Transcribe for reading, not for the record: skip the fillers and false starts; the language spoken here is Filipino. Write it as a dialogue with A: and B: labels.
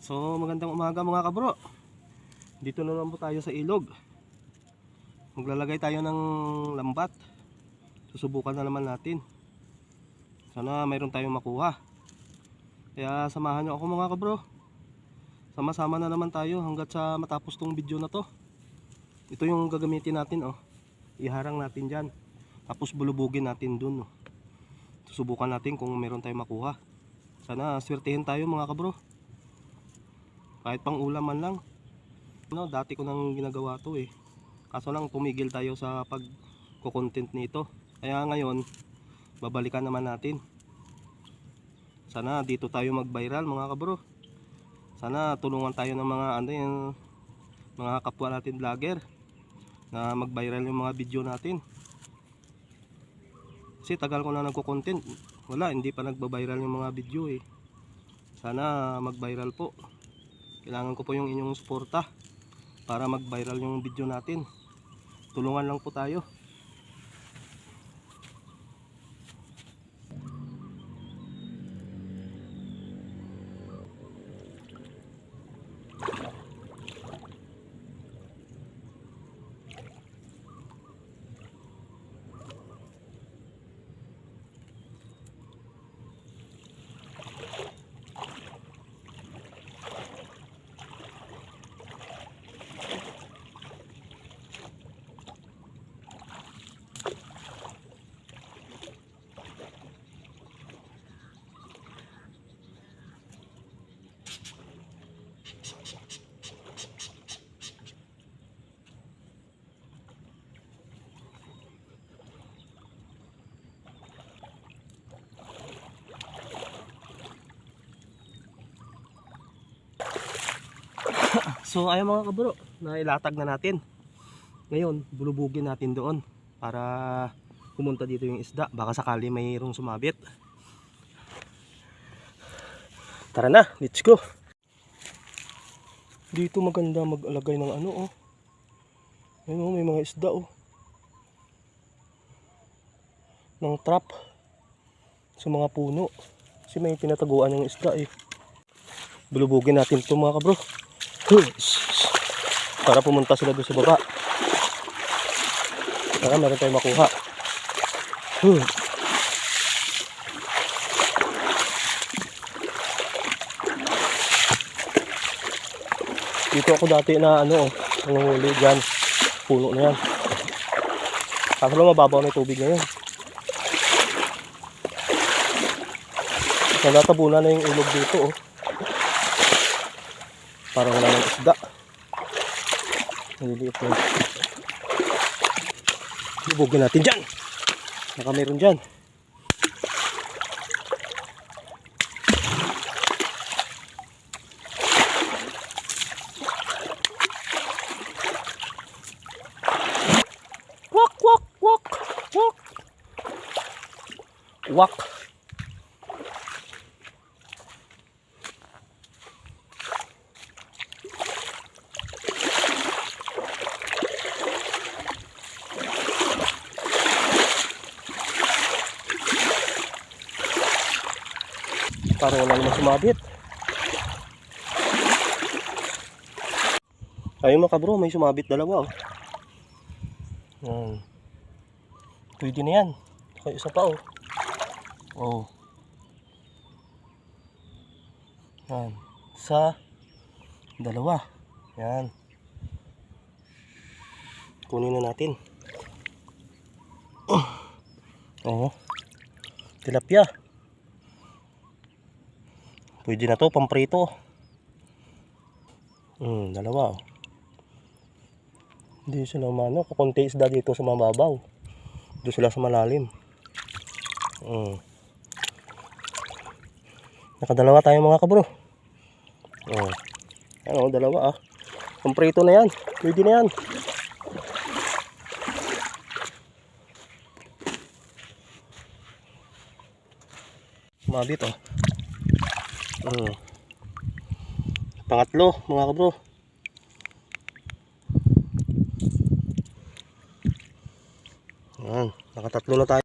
A: So magandang umaga mga kabro. Dito na naman po tayo sa ilog. Maglalagay tayo ng lambat. Susubukan na naman natin. Sana mayroon tayong makuha. Kaya samahan nyo ako mga kabro. Sama-sama na naman tayo hanggat sa matapos tong video na to. Ito yung gagamitin natin, oh. Iharang natin dyan. Tapos bulubugin natin dun, oh. Susubukan natin kung mayroon tayong makuha. Sana swertihin tayo mga kabro. Kahit pang ulam man lang. No, dati ko nang ginagawa to eh. Kaso lang tumigil tayo sa pag-content nito. Kaya ngayon, babalikan naman natin. Sana dito tayo mag-viral mga kabro. Sana tulungan tayo ng mga mga kapwa natin vlogger na mag-viral yung mga video natin. Kasi tagal ko na nagko-content. Wala, hindi pa nagba-viral yung mga video eh. Sana mag-viral po. Kailangan ko po yung inyong suporta para mag-viral yung video natin. Tulungan lang po tayo. So ayun mga kabro, nailatag na natin. Ngayon, bulubugin natin doon para pumunta dito yung isda. Baka sakali mayroong sumabit. Tara na, let's go. Dito maganda mag-alagay ng ano, oh. Ayun, oh, may mga isda, oh. Ng trap sa mga puno. Kasi may tinataguan yung isda eh. Bulubugin natin ito mga kabro. Para pumunta sila doon sa baba. Para meron tayong makuha. Dito ako dati na ano, nanguhuli dyan. Puno na yan. Kaso lang mababaw na yung tubig na yun. Nagtatabunan na yung ilog dito, oh. Parang wala ng isda. Naliliit na. Ibugin natin dyan. Baka meron dyan. Wak, wak, wak, wak. Wak. Parang wala naman sumabit. Ayun mga kabro, may sumabit dalawa, oh. Pwede na yan. Saka isa pa, oh. Oh. Yan. Sa dalawa. Yan. Kunin na natin. Oh. Tilapia. Pwede na to, pamprito. Dalawa, oh. Hindi sila umano, kukunti isda dito sa mababaw. Doon sila sa malalim. Nakadalawa tayo mga kabro. Ano, dalawa, ah. Pamprito na yan. Pwede na yan. Sumabit, oh. Pangatlo mga kabro. Nakatatlo na tayo.